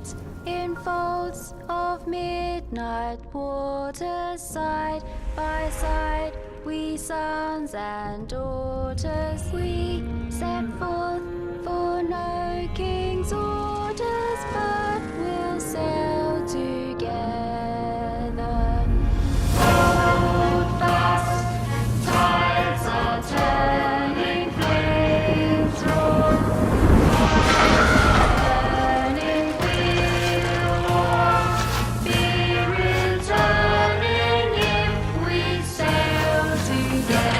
night, in folds of midnight waters, side by side, we sons and daughters, we set forth for no king's orders, but we'll sail together. Hold fast, tides are turning, flames roar, burning we'll walk, be returning if we sail together.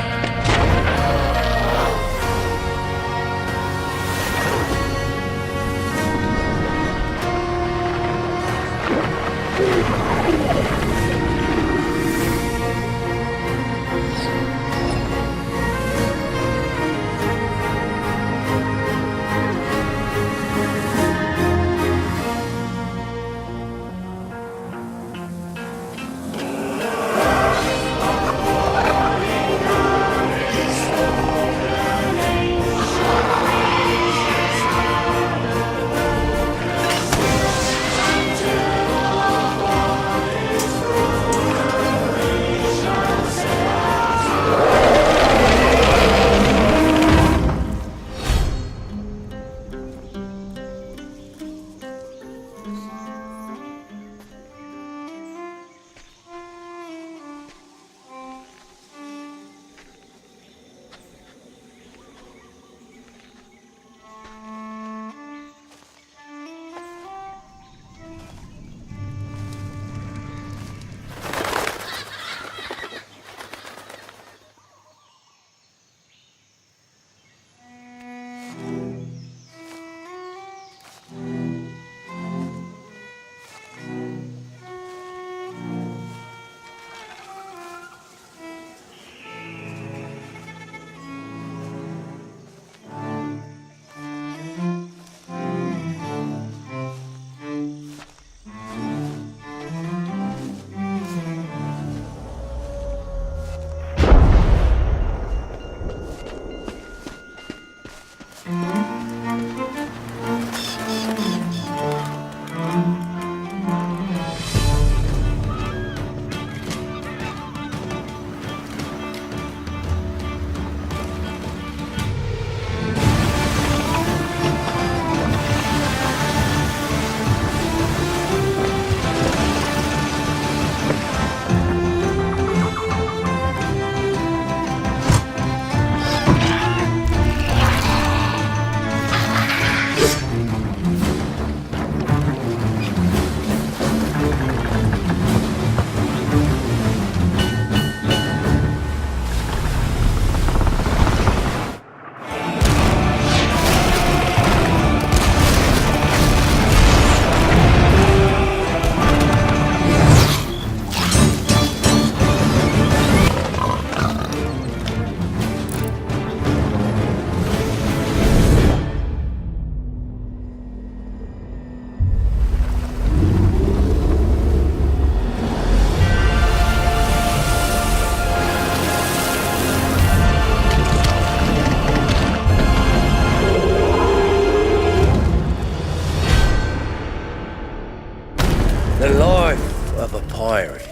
The life of a pirate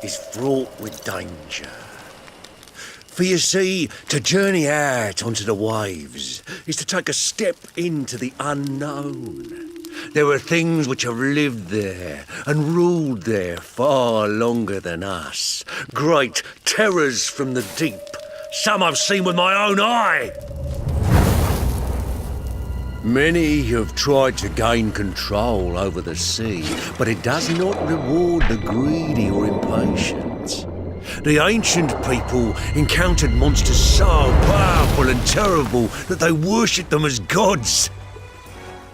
is fraught with danger. For you see, to journey out onto the waves is to take a step into the unknown. There are things which have lived there and ruled there far longer than us. Great terrors from the deep. Some I've seen with my own eye. Many have tried to gain control over the sea, but it does not reward the greedy or impatient. The ancient people encountered monsters so powerful and terrible that they worshipped them as gods.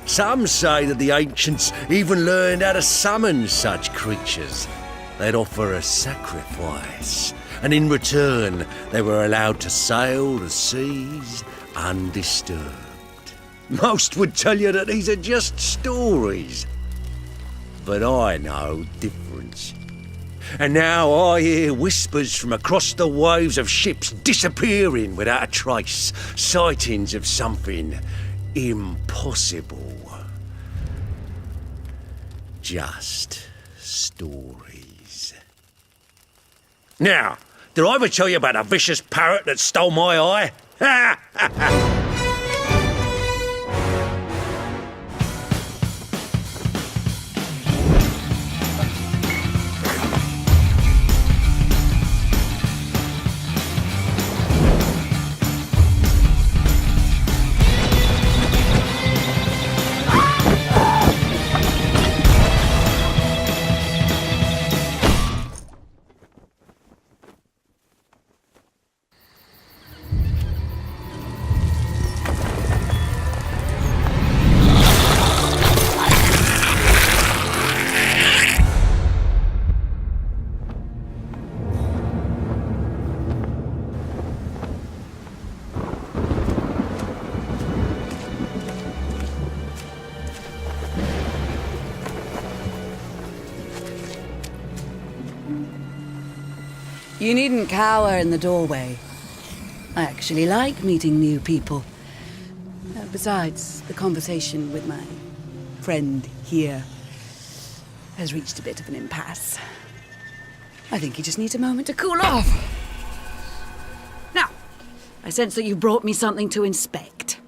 Some say that the ancients even learned how to summon such creatures. They'd offer a sacrifice, and in return they were allowed to sail the seas undisturbed. Most would tell you that these are just stories, but I know different. And now I hear whispers from across the waves of ships disappearing without a trace, sightings of something impossible. just stories. Now, did I ever tell you about a vicious parrot that stole my eye? You needn't cower in the doorway. I actually like meeting new people. Besides, the conversation with my friend here has reached a bit of an impasse. I think he just needs a moment to cool off. Now, I sense that you brought me something to inspect.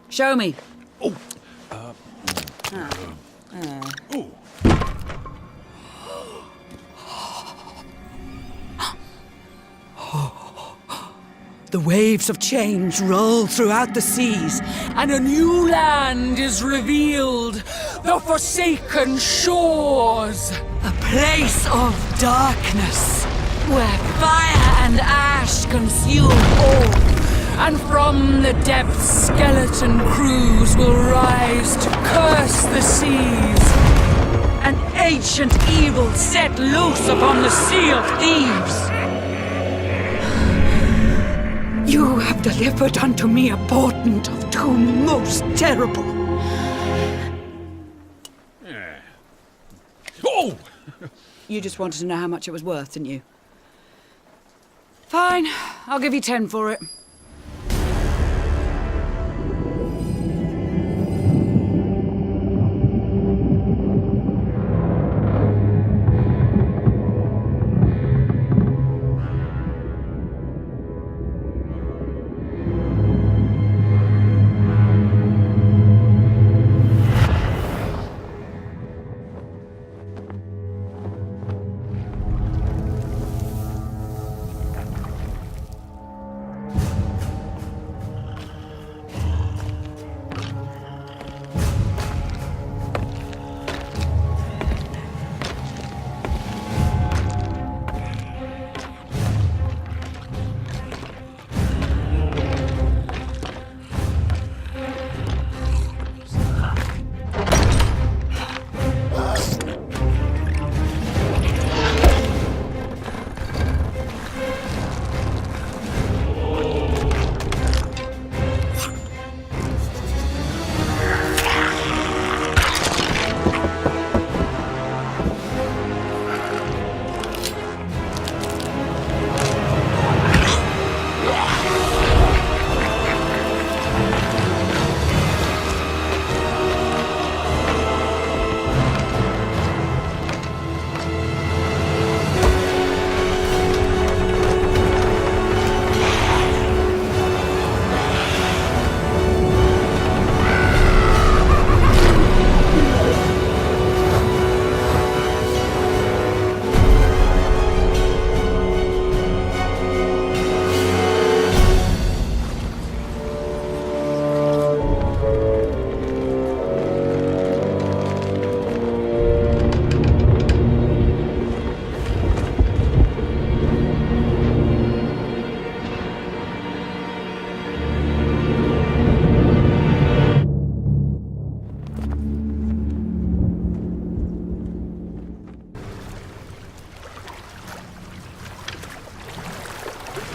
Show me. Oh. The waves of change roll throughout the seas, and a new land is revealed. The Forsaken Shores. A place of darkness, where fire and ash consume all. And from the depths, skeleton crews will rise to curse the seas. An ancient evil set loose upon the Sea of Thieves. You have delivered unto me a portent of doom most terrible. Oh! You just wanted to know how much it was worth, didn't you? Fine, I'll give you 10 for it.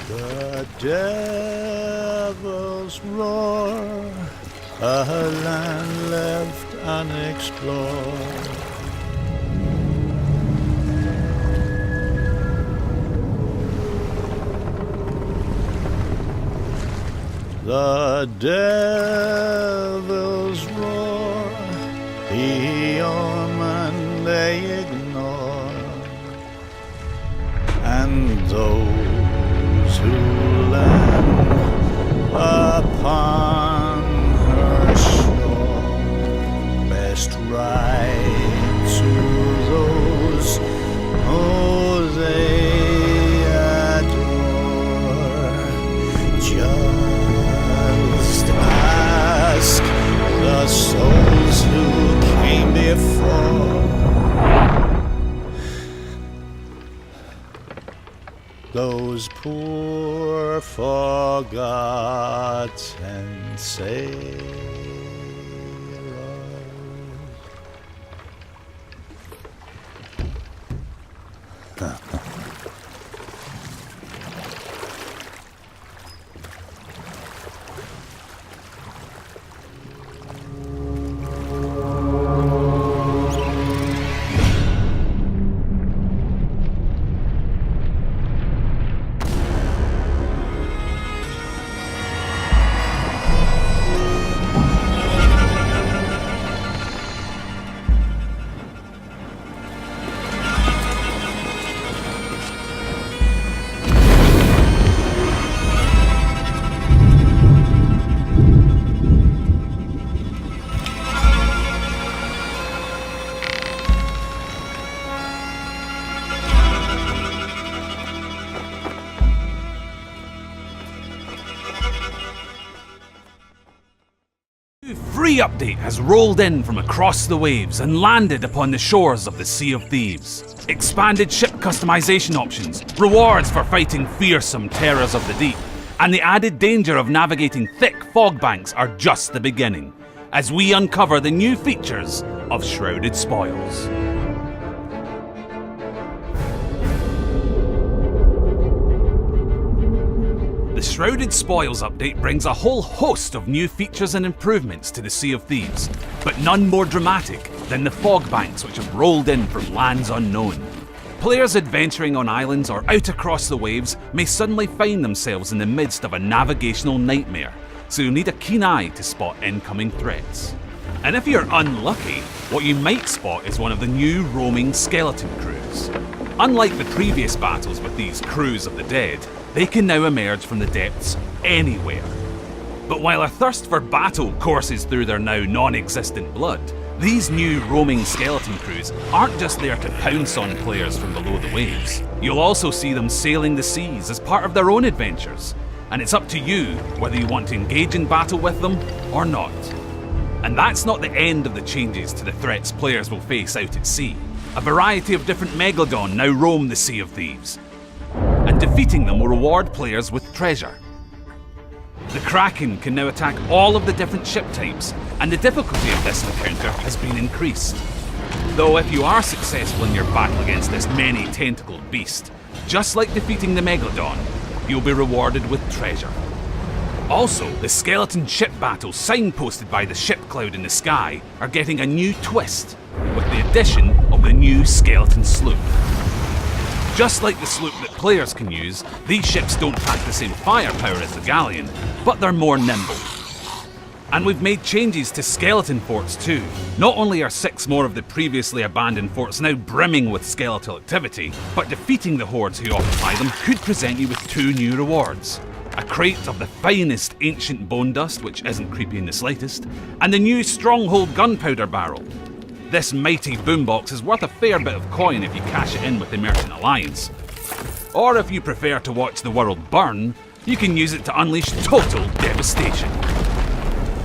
The devil's roar, a land left unexplored. The devil's roar, the omen they ignore, and those who land upon her shore best ride to those who they adore. Just ask the souls who came before, those poor forgotten sailors. Free update has rolled in from across the waves and landed upon the shores of the Sea of Thieves. Expanded ship customization options, rewards for fighting fearsome terrors of the deep, and the added danger of navigating thick fog banks are just the beginning, as we uncover the new features of Shrouded Spoils. The Shrouded Spoils update brings a whole host of new features and improvements to the Sea of Thieves, but none more dramatic than the fog banks which have rolled in from lands unknown. Players adventuring on islands or out across the waves may suddenly find themselves in the midst of a navigational nightmare, so you'll need a keen eye to spot incoming threats. And if you're unlucky, what you might spot is one of the new roaming skeleton crews. Unlike the previous battles with these crews of the dead, they can now emerge from the depths anywhere. But while a thirst for battle courses through their now non-existent blood, these new roaming skeleton crews aren't just there to pounce on players from below the waves. You'll also see them sailing the seas as part of their own adventures, and it's up to you whether you want to engage in battle with them or not. And that's not the end of the changes to the threats players will face out at sea. A variety of different Megalodon now roam the Sea of Thieves, and defeating them will reward players with treasure. The Kraken can now attack all of the different ship types, and the difficulty of this encounter has been increased. Though if you are successful in your battle against this many-tentacled beast, just like defeating the Megalodon, you'll be rewarded with treasure. Also, the skeleton ship battles signposted by the ship cloud in the sky are getting a new twist, with the addition of the new skeleton sloop. Just like the sloop that players can use, these ships don't pack the same firepower as the galleon, but they're more nimble. And we've made changes to skeleton forts too. Not only are 6 more of the previously abandoned forts now brimming with skeletal activity, but defeating the hordes who occupy them could present you with 2 new rewards. A crate of the finest ancient bone dust, which isn't creepy in the slightest, and the new stronghold gunpowder barrel. This mighty boombox is worth a fair bit of coin if you cash it in with the Merchant Alliance. Or if you prefer to watch the world burn, you can use it to unleash total devastation.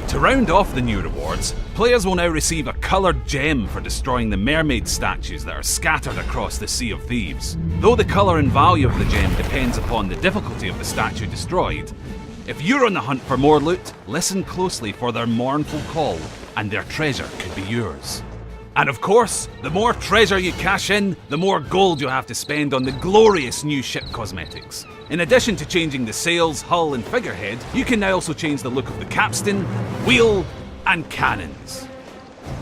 To round off the new rewards, players will now receive a coloured gem for destroying the mermaid statues that are scattered across the Sea of Thieves. Though the colour and value of the gem depends upon the difficulty of the statue destroyed, if you're on the hunt for more loot, listen closely for their mournful call, and their treasure could be yours. And of course, the more treasure you cash in, the more gold you'll have to spend on the glorious new ship cosmetics. In addition to changing the sails, hull and figurehead, you can now also change the look of the capstan, wheel and cannons.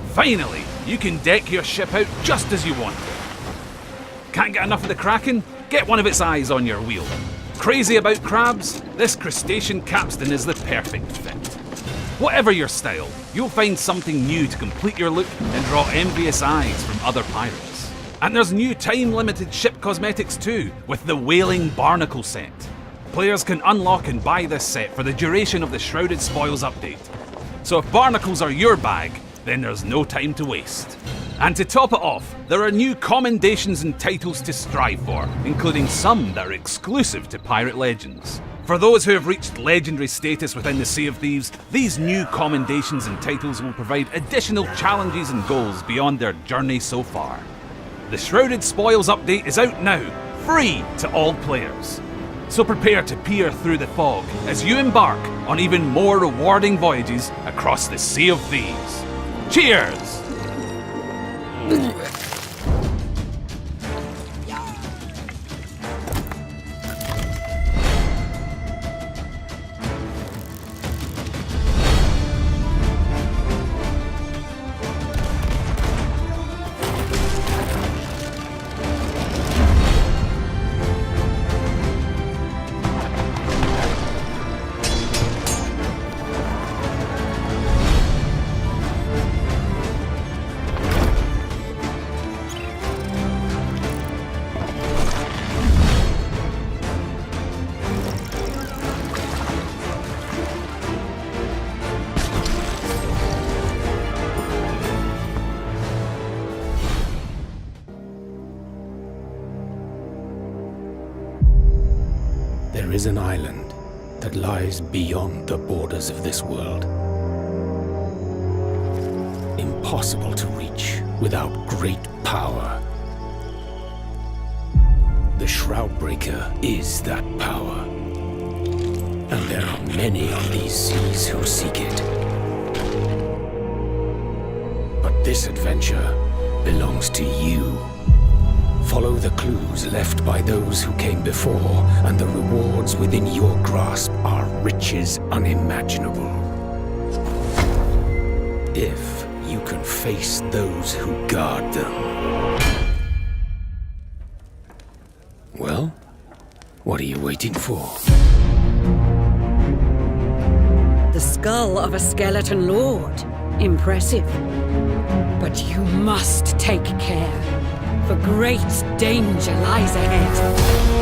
Finally, you can deck your ship out just as you want it. Can't get enough of the Kraken? Get one of its eyes on your wheel. Crazy about crabs? This crustacean capstan is the perfect fit. Whatever your style, you'll find something new to complete your look and draw envious eyes from other pirates. And there's new time-limited ship cosmetics too, with the Wailing Barnacle set. Players can unlock and buy this set for the duration of the Shrouded Spoils update. So if barnacles are your bag, then there's no time to waste. And to top it off, there are new commendations and titles to strive for, including some that are exclusive to Pirate Legends. For those who have reached legendary status within the Sea of Thieves, these new commendations and titles will provide additional challenges and goals beyond their journey so far. The Shrouded Spoils update is out now, free to all players. So prepare to peer through the fog as you embark on even more rewarding voyages across the Sea of Thieves. Cheers! There is an island that lies beyond the borders of this world. Impossible to reach without great power. The Shroudbreaker is that power. And there are many on these seas who seek it. But this adventure belongs to you. Follow the clues left by those who came before, and the rewards within your grasp are riches unimaginable. If you can face those who guard them. Well, what are you waiting for? The skull of a skeleton lord. Impressive. But you must take care, for great danger lies ahead.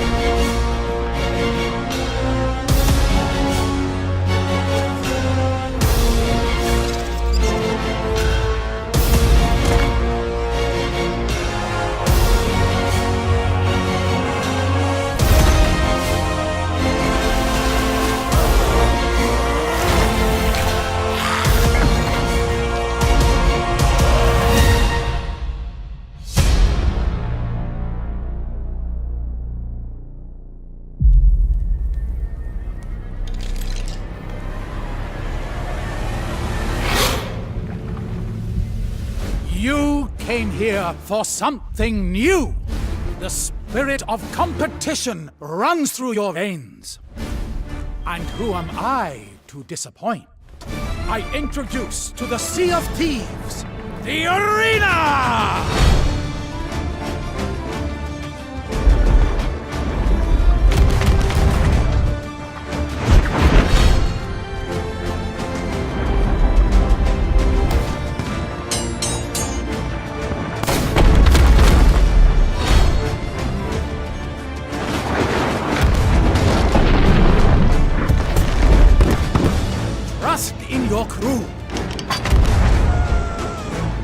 You came here for something new. The spirit of competition runs through your veins. And who am I to disappoint? I introduce to the Sea of Thieves, the Arena! Trust in your crew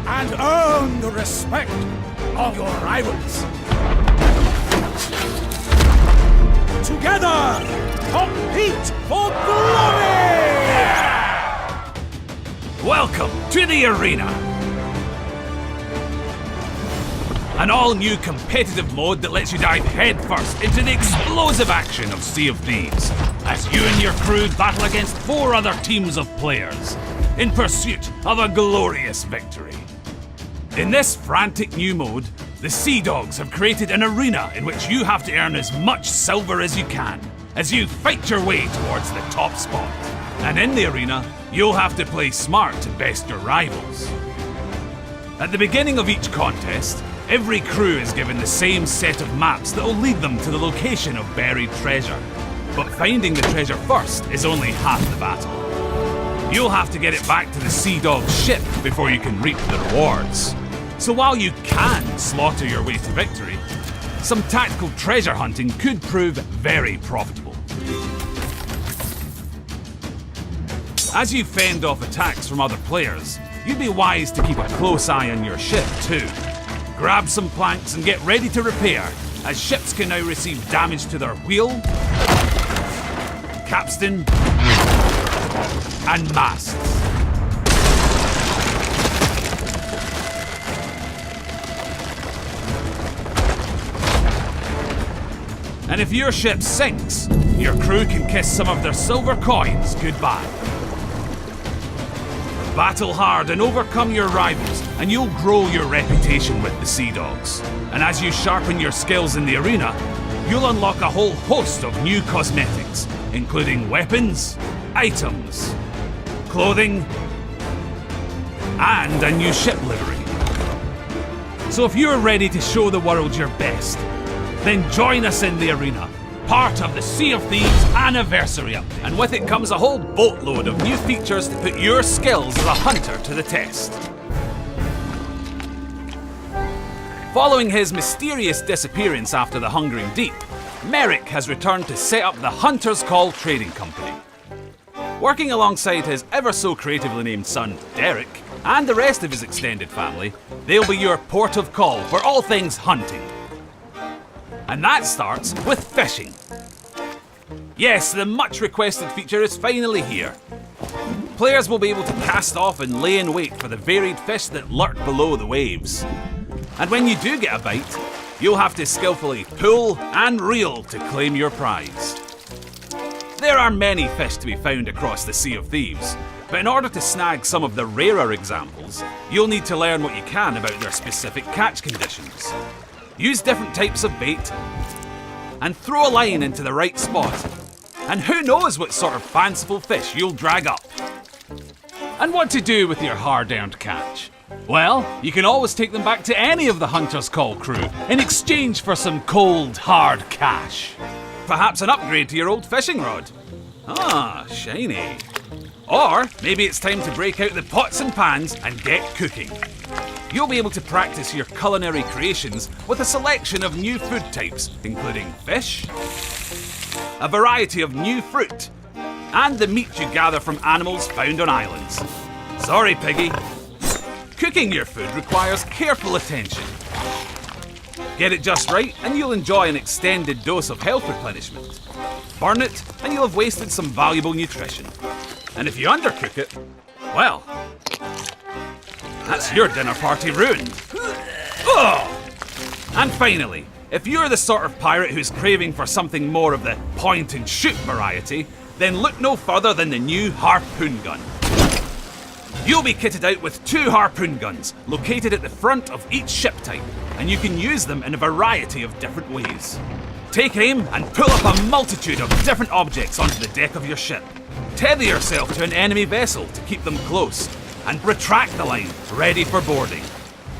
and earn the respect of your rivals. Together, compete for glory! Welcome to the Arena! An all-new competitive mode that lets you dive headfirst into the explosive action of Sea of Thieves, as you and your crew battle against 4 other teams of players, in pursuit of a glorious victory. In this frantic new mode, the Sea Dogs have created an arena in which you have to earn as much silver as you can, as you fight your way towards the top spot. And in the arena, you'll have to play smart to best your rivals. At the beginning of each contest, every crew is given the same set of maps that will lead them to the location of buried treasure. But finding the treasure first is only half the battle. you'll have to get it back to the Sea Dog's ship before you can reap the rewards. So while you can slaughter your way to victory, some tactical treasure hunting could prove very profitable. As you fend off attacks from other players, you'd be wise to keep a close eye on your ship too. Grab some planks and get ready to repair, as ships can now receive damage to their wheel, capstan, and masts. And if your ship sinks, your crew can kiss some of their silver coins goodbye. Battle hard and overcome your rivals, and you'll grow your reputation with the Sea Dogs. And as you sharpen your skills in the arena, you'll unlock a whole host of new cosmetics, including weapons, items, clothing, and a new ship livery. So if you're ready to show the world your best, then join us in the arena, part of the Sea of Thieves anniversary update. And with it comes a whole boatload of new features to put your skills as a hunter to the test. Following his mysterious disappearance after the Hungering Deep, Merrick has returned to set up the Hunter's Call Trading Company. Working alongside his ever so creatively named son, Derek, and the rest of his extended family, they'll be your port of call for all things hunting. And that starts with fishing. Yes, the much requested feature is finally here. Players will be able to cast off and lay in wait for the varied fish that lurk below the waves. And when you do get a bite, you'll have to skillfully pull and reel to claim your prize. There are many fish to be found across the Sea of Thieves, but in order to snag some of the rarer examples, you'll need to learn what you can about their specific catch conditions. Use different types of bait, and throw a line into the right spot. And who knows what sort of fanciful fish you'll drag up. And what to do with your hard-earned catch? Well, you can always take them back to any of the Hunter's Call crew in exchange for some cold, hard cash. Perhaps an upgrade to your old fishing rod. Ah, shiny. Or maybe it's time to break out the pots and pans and get cooking. You'll be able to practice your culinary creations with a selection of new food types, including fish, a variety of new fruit, and the meat you gather from animals found on islands. Sorry, Piggy. Cooking your food requires careful attention. Get it just right, and you'll enjoy an extended dose of health replenishment. Burn it, and you'll have wasted some valuable nutrition. And if you undercook it, well, that's your dinner party ruined. Ugh! And finally, if you're the sort of pirate who's craving for something more of the point and shoot variety, then look no further than the new Harpoon Gun. You'll be kitted out with 2 Harpoon Guns located at the front of each ship type, and you can use them in a variety of different ways. Take aim and pull up a multitude of different objects onto the deck of your ship. Tether yourself to an enemy vessel to keep them close, and retract the line, ready for boarding.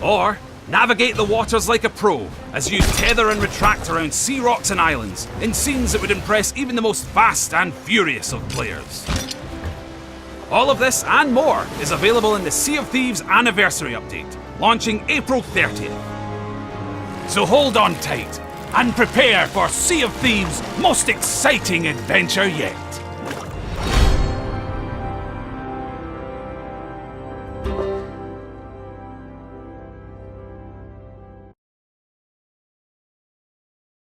Or navigate the waters like a pro, as you tether and retract around sea rocks and islands, in scenes that would impress even the most fast and furious of players. All of this and more is available in the Sea of Thieves anniversary update, launching April 30th. So hold on tight, and prepare for Sea of Thieves' most exciting adventure yet.